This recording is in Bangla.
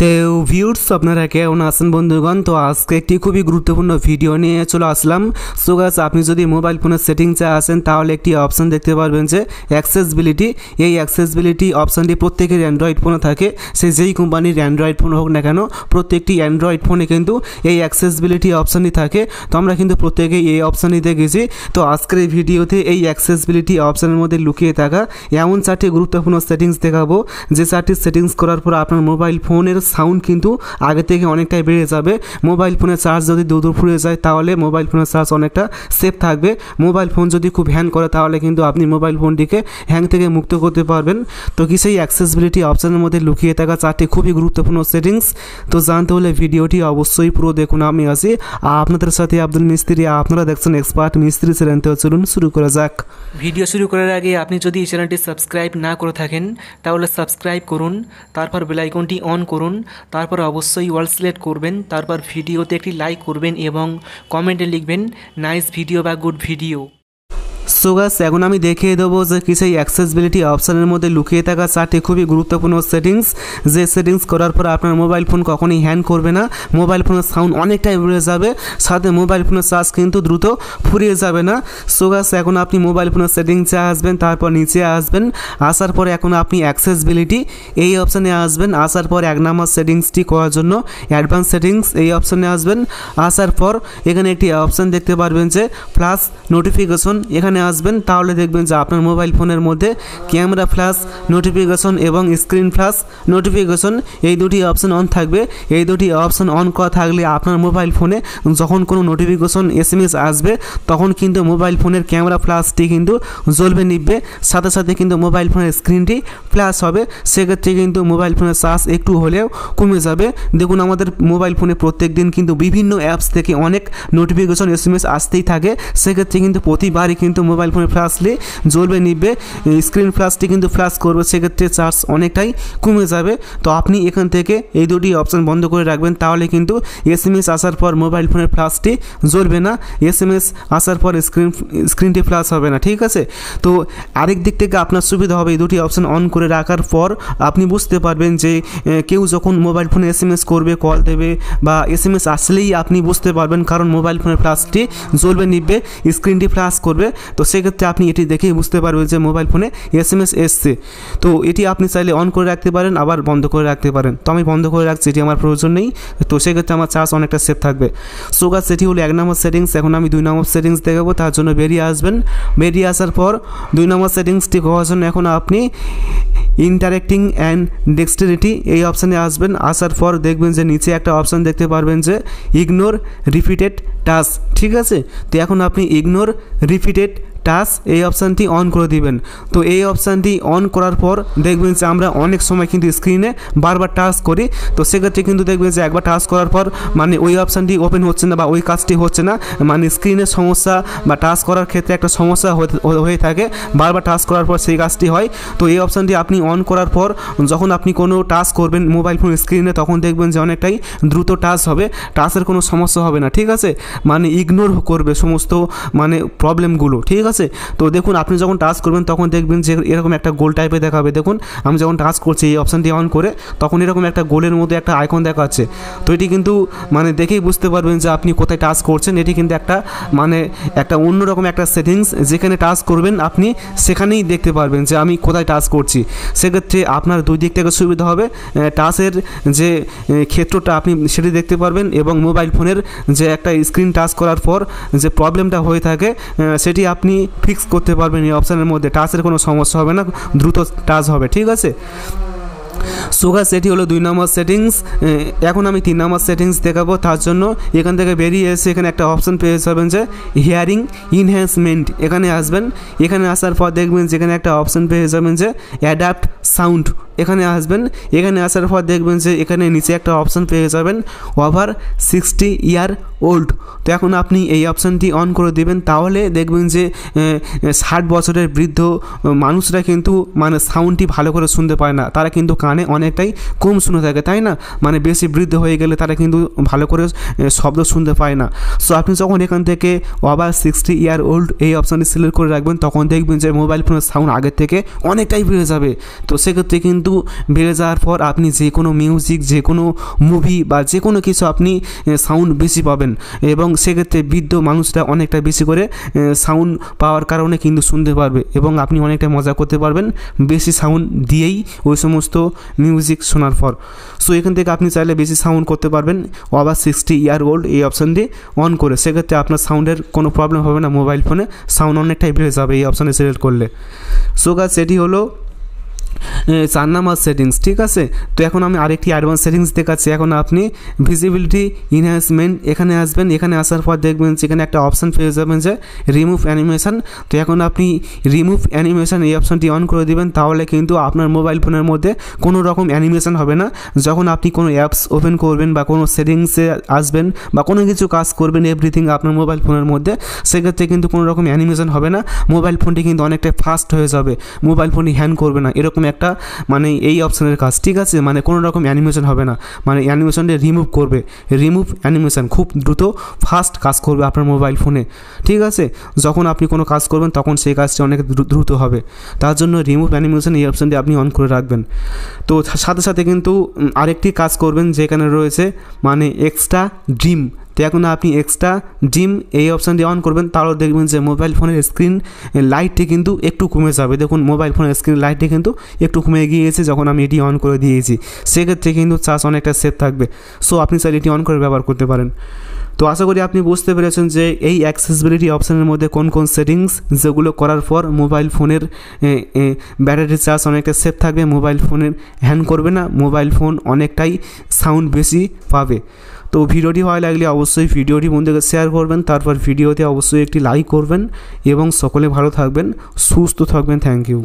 তো ভিউয়ার্স আপনারা কেমন আছেন বন্ধুগণ। তো আজকে একটি খুবই গুরুত্বপূর্ণ ভিডিও নিয়ে চলে আসলাম। সো গাইস, আপনি যদি মোবাইল ফোনের সেটিংসে আসেন তাহলে একটি অপশন দেখতে পারবেন যে অ্যাক্সেসিবিলিটি। এই অ্যাক্সেসিবিলিটি অপশনটি প্রত্যেকের অ্যান্ড্রয়েড ফোনে থাকে, সে যেই কোম্পানির অ্যান্ড্রয়েড ফোন হোক না কেন, প্রত্যেকটি অ্যান্ড্রয়েড ফোনে কিন্তু এই অ্যাক্সেসিবিলিটি অপশনটি থাকে। তো আমরা কিন্তু প্রত্যেকেই এই অপশনটি দেখেছি। তো আজকের এই ভিডিওতে এই অ্যাক্সেসিবিলিটি অপশনের মধ্যে লুকিয়ে থাকা এমন 4টি গুরুত্বপূর্ণ সেটিংস দেখাবো, যে 4টি সেটিংস করার পর আপনার মোবাইল ফোনের সাউন্ড কিন্তু আগে থেকে অনেকটাই বেড়ে যাবে। মোবাইল ফোনের চার্জ যদি দুপুরে যায় তাহলে মোবাইল ফোনের চার্জ অনেকটা সেফ থাকবে। মোবাইল ফোন যদি খুব হ্যাং করে তাহলে কিন্তু আপনি মোবাইল ফোনটিকে হ্যাং থেকে মুক্ত করতে পারবেন। তো কি সেই অ্যাক্সেসিবিলিটি অপশনের মধ্যে লুকিয়ে থাকা 4টি খুবই গুরুত্বপূর্ণ সেটিংস। তো জানতে হলে ভিডিওটি অবশ্যই পুরো দেখুন। আমি আছি আপনাদের সাথে আব্দুল মিস্ত্রি, আপনারা দেখছেন এক্সপার্ট মিস্ত্রি চ্যানেল। তো চলুন শুরু করা যাক। ভিডিও শুরু করার আগে আপনি যদি এই চ্যানেলটি সাবস্ক্রাইব না করে থাকেন তাহলে সাবস্ক্রাইব করুন, তারপর বেল আইকনটি অন করুন, তারপর অবশ্যই অল সিলেক্ট করবেন, তারপর ভিডিওতে একটি লাইক করবেন এবং কমেন্টে লিখবেন নাইস ভিডিও বা গুড ভিডিও। সো গাইস, এখন আমি দেখিয়ে দেবো যে কি সেই অ্যাক্সেসিবিলিটি অপশনের মধ্যে লুকিয়ে থাকা 4টি খুবই গুরুত্বপূর্ণ সেটিংস, যে সেটিংস করার পর আপনার মোবাইল ফোন কখনোই হ্যাং করবে না, মোবাইল ফোনের সাউন্ড অনেকটাই বেড়ে যাবে, সাথে মোবাইল ফোনের চার্জ কিন্তু দ্রুত ফুরিয়ে যাবে না। সো গাইস, এখন আপনি মোবাইল ফোনের সেটিংসে আসবেন, তারপর নিচে আসবেন, আসার পরে এখন আপনি অ্যাক্সেসিবিলিটি এই অপশানে আসবেন। আসার পর 1 নম্বর সেটিংসটি করার জন্য অ্যাডভান্স সেটিংস এই অপশানে আসবেন। আসার পর এখানে একটি অপশান দেখতে পারবেন যে ফ্ল্যাশ নোটিফিকেশন, এখানে আসবেন তাহলে দেখবেন যে আপনার মোবাইল ফোনের মধ্যে ক্যামেরা ফ্ল্যাশ নোটিফিকেশন এবং স্ক্রিন ফ্ল্যাশ নোটিফিকেশন এই দুটি অপশন অন থাকবে। এই দুটি অপশন অন করা থাকলে আপনার মোবাইল ফোনে যখন কোনো নোটিফিকেশন SMS আসবে তখন কিন্তু মোবাইল ফোনের ক্যামেরা ফ্ল্যাশটি কিন্তু জ্বলবে নিবে, সাথে সাথে কিন্তু মোবাইল ফোনের স্ক্রিনটি ফ্ল্যাশ হবে। সেক্ষেত্রে কিন্তু মোবাইল ফোনের চার্জ একটু হলেও কমে যাবে। দেখুন, আমাদের মোবাইল ফোনে প্রত্যেক দিন কিন্তু বিভিন্ন অ্যাপস থেকে অনেক নোটিফিকেশন SMS আসতেই থাকে। সেক্ষেত্রে কিন্তু প্রতিবারই কিন্তু মোবাইল ফোনে ফ্ল্যাশলে জ্বলবে নিবে, স্ক্রিন ফ্ল্যাশটি কিন্তু ফ্ল্যাশ করবে, সেক্ষেত্রে চার্জ অনেকটাই কমে যাবে। তো আপনি এখান থেকে এই দুটি অপশন বন্ধ করে রাখবেন, তাহলে কিন্তু SMS আসার পর মোবাইল ফোনের ফ্ল্যাশটি জ্বলবে না, SMS আসার পর স্ক্রিনটি ফ্ল্যাশ হবে না, ঠিক আছে। তো আরেক দিক থেকে আপনার সুবিধা হবে, এই দুটি অপশন অন করে রাখার পর আপনি বুঝতে পারবেন যে কেউ যখন মোবাইল ফোনে SMS করবে, কল দেবে বা SMS আসলেই আপনি বুঝতে পারবেন, কারণ মোবাইল ফোনের ফ্ল্যাশটি জ্বলবে নিবে, স্ক্রিনটি ফ্ল্যাশ করবে। তো সেক্ষেত্রে আপনি এটি দেখেই বুঝতে পারবেন যে মোবাইল ফোনে SMS এসছে। তো এটি আপনি চাইলে অন করে রাখতে পারেন, আবার বন্ধ করে রাখতে পারেন। তো আমি বন্ধ করে রাখছি, এটি আমার প্রয়োজন নেই। তো সেক্ষেত্রে আমার চার্জ অনেকটা সেফ থাকবে। সো গাইস, সেটি হলো 1 নম্বর সেটিংস। এখন আমি 2 নম্বর সেটিংস দেখাবো, তার জন্য বেরিয়ে আসবেন। বেরিয়ে আসার পর 2 নম্বর সেটিংসটি করার জন্য এখন আপনি ইন্টারেক্টিং অ্যান্ড ডেক্সটেরিটি এই অপশানে আসবেন। আসার পর দেখবেন যে নিচে একটা অপশান দেখতে পারবেন যে ইগনোর রিপিটেড টাস্ক, ঠিক আছে। তো এখন আপনি ইগনোর রিপিটেড টাচ এই অপশানটি অন করে দিবেন। তো এই অপশানটি অন করার পর দেখবেন যে আমরা অনেক সময় কিন্তু স্ক্রিনে বারবার টাচ করি। তো সেক্ষেত্রে কিন্তু দেখবেন যে একবার টাচ করার পর মানে ওই অপশানটি ওপেন হচ্ছে না বা ওই কাজটি হচ্ছে না, মানে স্ক্রিনের সমস্যা বা টাচ করার ক্ষেত্রে একটা সমস্যা হয়ে থাকে, বারবার টাচ করার পর সেই কাজটি হয়। তো এই অপশানটি আপনি অন করার পর যখন আপনি কোনো টাচ করবেন মোবাইল ফোন স্ক্রিনে তখন দেখবেন যে অনেকটাই দ্রুত টাচ হবে, টাচের কোনো সমস্যা হবে না, ঠিক আছে। মানে ইগনোর করবে সমস্ত মানে প্রবলেমগুলো, ঠিক আছে। তো দেখুন, আপনি যখন টাচ করবেন তখন দেখবেন যে এরকম একটা গোল টাইপের দেখাবে। দেখুন, আমি যখন টাচ করছি এই অপশানটি অন করে তখন এরকম একটা গোলের মধ্যে একটা আইকন দেখাচ্ছে। তো এটি কিন্তু মানে দেখেই বুঝতে পারবেন যে আপনি কোথায় টাচ করছেন। এটি কিন্তু একটা মানে একটা অন্যরকম একটা সেটিংস, যেখানে টাচ করবেন আপনি সেখানেই দেখতে পারবেন যে আমি কোথায় টাচ করছি। সেক্ষেত্রে আপনার দুই দিক থেকে সুবিধা হবে, টাচের যে ক্ষেত্রটা আপনি সেটি দেখতে পারবেন এবং মোবাইল ফোনের যে একটা স্ক্রিন টাচ করার পর যে প্রবলেমটা হয়ে থাকে সেটি আপনি ফিক্স করতে পারবেন। এই অপশানের মধ্যে টাচের কোনো সমস্যা হবে না, দ্রুত টাচ হবে, ঠিক আছে। সো গাইস, এটি হলো 2 নম্বর সেটিংস। এখন আমি 3 নম্বর সেটিংস দেখাবো। তার জন্য এখান থেকে বেরিয়ে এসে এখানে একটা অপশান পেয়ে যাবেন যে হিয়ারিং ইনহ্যান্সমেন্ট, এখানে আসবেন। এখানে আসার পর দেখবেন যেখানে একটা অপশান পেয়ে যাবেন যে অ্যাডাপ্ট সাউন্ড, এখানে আসবেন। এখানে আসার পর দেখবেন যে এখানে নিচে একটা অপশান পেয়ে যাবেন ওভার 60 ইয়ার ওল্ড। তো এখন আপনি এই অপশানটি অন করে দেবেন, তাহলে দেখবেন যে 60 বছরের বৃদ্ধ মানুষরা কিন্তু মানে সাউন্ডটি ভালো করে শুনতে পায় না, তারা কিন্তু কানে অনেকটাই কম শুনে থাকে, তাই না। মানে বেশি বৃদ্ধ হয়ে গেলে তারা কিন্তু ভালো করে শব্দ শুনতে পায় না। সো আপনি যখন এখান থেকে ওভার 60 ইয়ার ওল্ড এই অপশানটি সিলেক্ট করে রাখবেন তখন দেখবেন যে মোবাইল ফোনের সাউন্ড আগের থেকে অনেকটাই বেড়ে যাবে। তো সেক্ষেত্রে কিন্তু কিন্তু বেড়ে যাওয়ার পর আপনি যে কোনো মিউজিক, যে কোনো মুভি বা যে কোনো কিছু আপনি সাউন্ড বেশি পাবেন, এবং সেক্ষেত্রে বৃদ্ধ মানুষরা অনেকটা বেশি করে সাউন্ড পাওয়ার কারণে কিন্তু শুনতে পারবে, এবং আপনি অনেকটা মজা করতে পারবেন বেশি সাউন্ড দিয়েই ওই সমস্ত মিউজিক শোনার পর। সো এখান থেকে আপনি চাইলে বেশি সাউন্ড করতে পারবেন ওভার 60 ইয়ার ওল্ড এই অপশান দিয়ে অন করে। সেক্ষেত্রে আপনার সাউন্ডের কোনো প্রবলেম হবে না, মোবাইল ফোনে সাউন্ড অনেকটাই বেড়ে যাবে এই অপশানে সিলেক্ট করলে। সো গাইস, এটি হলো 4 নাম্বার সেটিংস, ঠিক আছে। তো এখন আমি আরেকটি অ্যাডভান্স সেটিংস দেখাচ্ছি। এখন আপনি ভিজিবিলিটি ইনহ্যান্সমেন্ট এখানে আসবেন। এখানে আসার পর দেখবেন যেখানে একটা অপশান পেয়ে যাবেন যে রিমুভ অ্যানিমেশন। তো এখন আপনি রিমুভ অ্যানিমেশন এই অপশানটি অন করে দিবেন, তাহলে কিন্তু আপনার মোবাইল ফোনের মধ্যে কোনো রকম অ্যানিমেশন হবে না। যখন আপনি কোনো অ্যাপস ওপেন করবেন বা কোনো সেটিংসে আসবেন বা কোনো কিছু কাজ করবেন, এভরিথিং আপনার মোবাইল ফোনের মধ্যে, সেক্ষেত্রে কিন্তু কোনো রকম অ্যানিমেশন হবে না। মোবাইল ফোনটি কিন্তু অনেকটা ফাস্ট হয়ে যাবে, মোবাইল ফোনটি হ্যাং করবে না, এরকম একটা মানে এই অপশানের কাজ, ঠিক আছে। মানে কোনো রকম অ্যানিমেশন হবে না, মানে অ্যানিমেশনটা রিমুভ করবে। রিমুভ অ্যানিমেশন খুব দ্রুত ফাস্ট কাজ করবে আপনার মোবাইল ফোনে, ঠিক আছে। যখন আপনি কোনো কাজ করবেন তখন সেই কাজটি অনেক দ্রুত হবে, তার জন্য রিমুভ অ্যানিমেশন এই অপশানটি আপনি অন করে রাখবেন। তো সাথে সাথে কিন্তু আরেকটি কাজ করবেন যেখানে রয়েছে মানে এক্সট্রা ড্রিম। তো এখন আপনি এক্সট্রা ডিম এই অপশানটি অন করবেন, তাহলে দেখবেন যে মোবাইল ফোনের স্ক্রিন লাইটটি কিন্তু একটু কমে যাবে। দেখুন মোবাইল ফোনের স্ক্রিন লাইটটি কিন্তু একটু কমে গিয়েছে যখন আমি এটি অন করে দিয়েছি, সেক্ষেত্রে কিন্তু চার্জ অনেকটা সেফ থাকবে। সো আপনি চাইলে এটি অন করে ব্যবহার করতে পারেন। তো আশা করি আপনি বুঝতে পেরেছেন যে এই অ্যাক্সেসিবিলিটি অপশানের মধ্যে কোন কোন সেটিংস যেগুলো করার পর মোবাইল ফোনের ব্যাটারি চার্জ অনেকটা সেফ থাকবে, মোবাইল ফোনের হ্যাং করবে না, মোবাইল ফোন অনেকটাই সাউন্ড বেশি পাবে। তো ভিডিওটি ভালো লাগলে অবশ্যই ভিডিওটি বন্ধুকে শেয়ার করবেন, তারপর ভিডিওতে অবশ্যই একটি লাইক করবেন, এবং সকলে ভালো থাকবেন, সুস্থ থাকবেন। Thank you.